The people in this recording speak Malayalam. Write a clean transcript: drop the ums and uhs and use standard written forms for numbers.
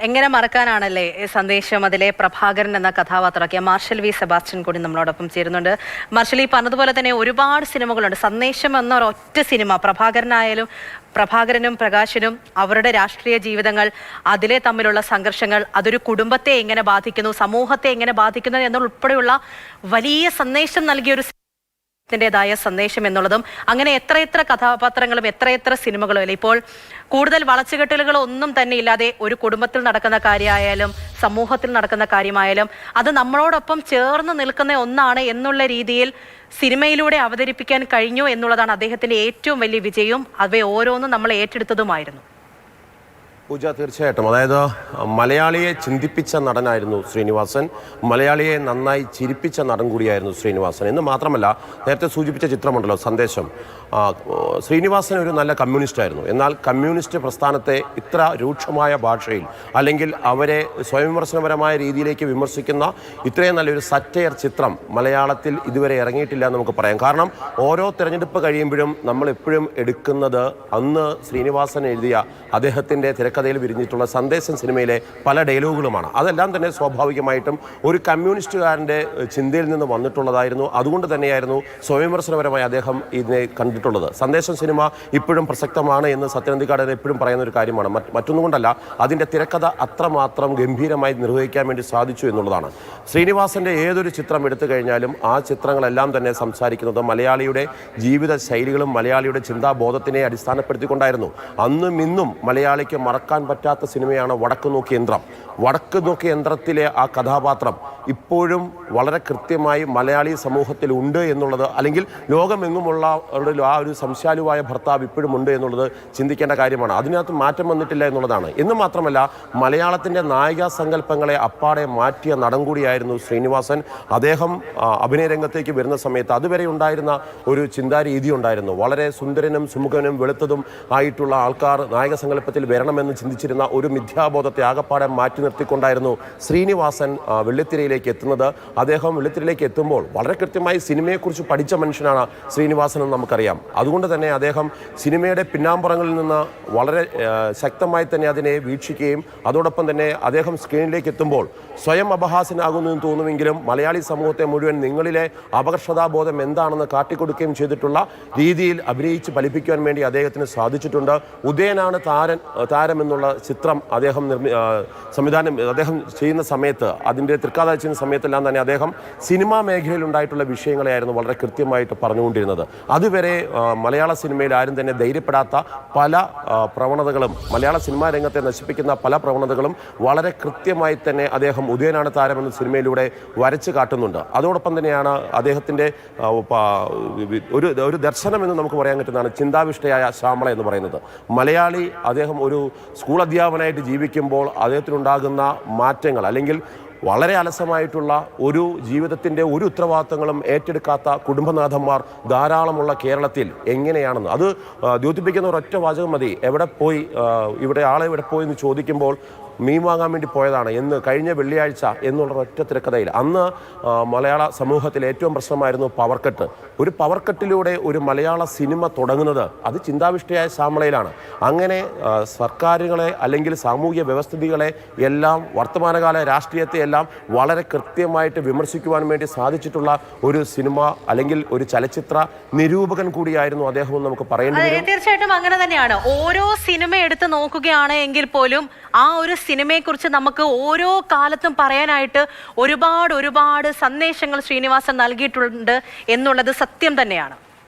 എങ്ങനെ മറക്കാനാണല്ലേ സന്ദേശം അതിലെ പ്രഭാകരൻ എന്ന കഥാപാത്രമാക്കിയ മാർഷൽ വി സെബാസ്റ്റ്യൻ കൂടി നമ്മളോടൊപ്പം ചേരുന്നുണ്ട്. മാർഷൽ, ഈ പറഞ്ഞതുപോലെ തന്നെ ഒരുപാട് സിനിമകളുണ്ട്. സന്ദേശം എന്ന ഒരൊറ്റ സിനിമ, പ്രഭാകരനും പ്രകാശനും അവരുടെ രാഷ്ട്രീയ ജീവിതങ്ങൾ, അതിലെ തമ്മിലുള്ള സംഘർഷങ്ങൾ, അതൊരു കുടുംബത്തെ എങ്ങനെ ബാധിക്കുന്നു, സമൂഹത്തെ എങ്ങനെ ബാധിക്കുന്നു എന്നുൾപ്പെടെയുള്ള വലിയ സന്ദേശം നൽകിയൊരു ത്തിൻ്റെതായ സന്ദേശം എന്നുള്ളതും, അങ്ങനെ എത്രയെത്ര കഥാപാത്രങ്ങളും എത്രയെത്ര സിനിമകളും അല്ലേ. ഇപ്പോൾ കൂടുതൽ വളച്ചുകെട്ടലുകൾ ഒന്നും തന്നെ ഇല്ലാതെ ഒരു കുടുംബത്തിൽ നടക്കുന്ന കാര്യമായാലും സമൂഹത്തിൽ നടക്കുന്ന കാര്യമായാലും അത് നമ്മളോടൊപ്പം ചേർന്ന് നിൽക്കുന്ന ഒന്നാണ് എന്നുള്ള രീതിയിൽ സിനിമയിലൂടെ അവതരിപ്പിക്കാൻ കഴിഞ്ഞു എന്നുള്ളതാണ് അദ്ദേഹത്തിന്റെ ഏറ്റവും വലിയ വിജയവും. അവയെ ഓരോന്നും നമ്മൾ ഏറ്റെടുത്തതുമായിരുന്നു. പൂജ, തീർച്ചയായിട്ടും. അതായത് മലയാളിയെ ചിന്തിപ്പിച്ച നടനായിരുന്നു ശ്രീനിവാസൻ, മലയാളിയെ നന്നായി ചിരിപ്പിച്ച നടൻ കൂടിയായിരുന്നു ശ്രീനിവാസൻ. എന്ന് മാത്രമല്ല, നേരത്തെ സൂചിപ്പിച്ച ചിത്രമുണ്ടല്ലോ സന്ദേശം, ശ്രീനിവാസൻ ഒരു നല്ല കമ്മ്യൂണിസ്റ്റ് ആയിരുന്നു. എന്നാൽ കമ്മ്യൂണിസ്റ്റ് പ്രസ്ഥാനത്തെ ഇത്ര രൂക്ഷമായ ഭാഷയിൽ അല്ലെങ്കിൽ അവരെ സ്വയംവിമർശനപരമായ രീതിയിലേക്ക് വിമർശിക്കുന്ന ഇത്രയും നല്ലൊരു സറ്റയർ ചിത്രം മലയാളത്തിൽ ഇതുവരെ ഇറങ്ങിയിട്ടില്ല എന്ന് നമുക്ക് പറയാം. കാരണം ഓരോ തെരഞ്ഞെടുപ്പ് കഴിയുമ്പോഴും നമ്മൾ എപ്പോഴും എടുക്കുന്നത് അന്ന് ശ്രീനിവാസൻ എഴുതിയ അദ്ദേഹത്തിൻ്റെ തിരക്കഥയിൽ വിരിഞ്ഞിട്ടുള്ള സന്ദേശം സിനിമയിലെ പല ഡയലോഗുകളുമാണ്. അതെല്ലാം തന്നെ സ്വാഭാവികമായിട്ടും ഒരു കമ്മ്യൂണിസ്റ്റുകാരൻ്റെ ചിന്തയിൽ നിന്ന് വന്നിട്ടുള്ളതായിരുന്നു. അതുകൊണ്ട് തന്നെയായിരുന്നു സ്വയംവിമർശനപരമായി അദ്ദേഹം ഇതിനെ കണ്ടിട്ടുള്ളത്. സന്ദേശം സിനിമ ഇപ്പോഴും പ്രസക്തമാണ് എന്ന് സത്യനന്ദിക്കാട് എപ്പോഴും പറയുന്ന ഒരു കാര്യമാണ്. മറ്റൊന്നും കൊണ്ടല്ല, അതിൻ്റെ തിരക്കഥ അത്രമാത്രം ഗംഭീരമായി നിർവഹിക്കാൻ വേണ്ടി സാധിച്ചു എന്നുള്ളതാണ്. ശ്രീനിവാസൻ്റെ ഏതൊരു ചിത്രം എടുത്തു കഴിഞ്ഞാലും ആ ചിത്രങ്ങളെല്ലാം തന്നെ സംസാരിക്കുന്നത് മലയാളിയുടെ ജീവിത ശൈലികളും മലയാളിയുടെ ചിന്താബോധത്തിനെ അടിസ്ഥാനപ്പെടുത്തിക്കൊണ്ടായിരുന്നു. അന്നും ഇന്നും മലയാളിക്ക് മറക്കാൻ പറ്റാത്ത സിനിമയാണ് വടക്ക് നോക്കിയ യന്ത്രം. വടക്ക് നോക്കിയ യന്ത്രത്തിലെ ആ കഥാപാത്രം ഇപ്പോഴും വളരെ കൃത്യമായി മലയാളി സമൂഹത്തിൽ ഉണ്ട് എന്നുള്ളത്, അല്ലെങ്കിൽ ലോകമെങ്ങുമുള്ള ആ ഒരു സംശയാലുവായ ഭർത്താവ് ഇപ്പോഴും ഉണ്ട് എന്നുള്ളത് ചിന്തിക്കേണ്ട കാര്യമാണ്. അതിനകത്ത് മാറ്റം വന്നിട്ടില്ല എന്നുള്ളതാണ്. എന്ന് മാത്രമല്ല, മലയാളത്തിൻ്റെ നായികാ സങ്കല്പങ്ങളെ അപ്പാടെ മാറ്റിയ നടൻ കൂടിയായിരുന്നു ശ്രീനിവാസൻ. അദ്ദേഹം അഭിനയ രംഗത്തേക്ക് വരുന്ന സമയത്ത് അതുവരെ ഉണ്ടായിരുന്ന ഒരു ചിന്താരീതി ഉണ്ടായിരുന്നു. വളരെ സുന്ദരനും സുമുഖനും വെളുത്തതും ആയിട്ടുള്ള ആൾക്കാർ നായക സങ്കല്പത്തിൽ വരണമെന്ന് ചിന്തിച്ചിരുന്ന ഒരു മിഥ്യാബോധത്തെ ആകപ്പാടെ മാറ്റി നിർത്തിക്കൊണ്ടായിരുന്നു ശ്രീനിവാസൻ വെള്ളിത്തിരയിലേക്ക് എത്തുന്നത്. അദ്ദേഹം വെള്ളിത്തിരയിലേക്ക് എത്തുമ്പോൾ വളരെ കൃത്യമായി സിനിമയെക്കുറിച്ച് പഠിച്ച മനുഷ്യനാണ് ശ്രീനിവാസൻ എന്ന് നമുക്കറിയാം. അതുകൊണ്ട് തന്നെ അദ്ദേഹം സിനിമയുടെ പിന്നാമ്പുറങ്ങളിൽ നിന്ന് വളരെ ശക്തമായി തന്നെ അതിനെ വീക്ഷിക്കുകയും അതോടൊപ്പം തന്നെ അദ്ദേഹം സ്ക്രീനിലേക്ക് എത്തുമ്പോൾ സ്വയം അപഹാസ്യനാകുന്നു എന്ന് തോന്നുമെങ്കിലും മലയാളി സമൂഹത്തെ മുഴുവൻ നിങ്ങളിലെ അപകർഷതാബോധം എന്താണെന്ന് കാട്ടിക്കൊടുക്കുകയും ചെയ്തിട്ടുള്ള രീതിയിൽ അഭിനയിച്ച് ഫലിപ്പിക്കുവാൻ വേണ്ടി അദ്ദേഹത്തിന് സാധിച്ചിട്ടുണ്ട്. ഉദയനാണ് താരം എന്നുള്ള ചിത്രം അദ്ദേഹം അദ്ദേഹം ചെയ്യുന്ന സമയത്ത്, അതിൻ്റെ തൃക്കാത ചെയ്യുന്ന സമയത്തെല്ലാം തന്നെ അദ്ദേഹം സിനിമാ മേഖലയിൽ ഉണ്ടായിട്ടുള്ള വിഷയങ്ങളെയായിരുന്നു വളരെ കൃത്യമായിട്ട് പറഞ്ഞുകൊണ്ടിരുന്നത്. അതുവരെ മലയാള സിനിമയിൽ ആരും തന്നെ ധൈര്യപ്പെടാത്ത പല പ്രവണതകളും, മലയാള സിനിമാ രംഗത്തെ നശിപ്പിക്കുന്ന പല പ്രവണതകളും വളരെ കൃത്യമായി തന്നെ അദ്ദേഹം ഉദയനാണ് താരം എന്ന സിനിമയിലൂടെ വരച്ച് കാട്ടുന്നുണ്ട്. അതോടൊപ്പം തന്നെയാണ് അദ്ദേഹത്തിൻ്റെ ഒരു ദർശനം എന്ന് നമുക്ക് പറയാൻ പറ്റുന്നതാണ് ചിന്താവിഷ്ടയായ ശ്യാമള എന്ന് പറയുന്നത്. മലയാളി അദ്ദേഹം ഒരു സ്കൂൾ അധ്യാപകനായിട്ട് ജീവിക്കുമ്പോൾ അദ്ദേഹത്തിനുണ്ടാകുന്ന മാറ്റങ്ങൾ, അല്ലെങ്കിൽ വളരെ അലസമായിട്ടുള്ള ഒരു ജീവിതത്തിൻ്റെ ഒരു ഉത്തരവാദിത്തങ്ങളും ഏറ്റെടുക്കാത്ത കുടുംബനാഥന്മാർ ധാരാളമുള്ള കേരളത്തിൽ എങ്ങനെയാണെന്ന് അത് ദ്യോതിപ്പിക്കുന്ന ഒരൊറ്റ വാചകം മതി. ആളെ എവിടെ പോയി എന്ന് ചോദിക്കുമ്പോൾ മീൻ വാങ്ങാൻ വേണ്ടി പോയതാണ് എന്ന് കഴിഞ്ഞ വെള്ളിയാഴ്ച എന്നുള്ള ഒറ്റ തിരക്കഥയിൽ അന്ന് മലയാള സമൂഹത്തിൽ ഏറ്റവും പ്രശ്നമായിരുന്നു പവർക്കട്ട്. ഒരു പവർക്കട്ടിലൂടെ ഒരു മലയാള സിനിമ തുടങ്ങുന്നത് അത് ചിന്താവിഷ്ടയായ ശ്യാമളയിലാണ്. അങ്ങനെ സർക്കാരുകളെ അല്ലെങ്കിൽ സാമൂഹ്യ വ്യവസ്ഥിതികളെ എല്ലാം, വർത്തമാനകാല രാഷ്ട്രീയത്തെ എല്ലാം വളരെ കൃത്യമായിട്ട് വിമർശിക്കുവാൻ വേണ്ടി സാധിച്ചിട്ടുള്ള ഒരു സിനിമ അല്ലെങ്കിൽ ഒരു ചലച്ചിത്ര നിരൂപകൻ കൂടിയായിരുന്നു അദ്ദേഹം എന്ന് നമുക്ക് പറയേണ്ടി വരും. തീർച്ചയായിട്ടും അങ്ങനെ തന്നെയാണ്. ഓരോ സിനിമ എടുത്ത് നോക്കുകയാണ് എങ്കിൽ പോലും ആ ഒരു സിനിമയെക്കുറിച്ച് നമുക്ക് ഓരോ കാലത്തും പറയാനായിട്ട് ഒരുപാട് സന്ദേശങ്ങൾ ശ്രീനിവാസൻ നൽകിയിട്ടുണ്ട് എന്നുള്ളത് സത്യം തന്നെയാണ്.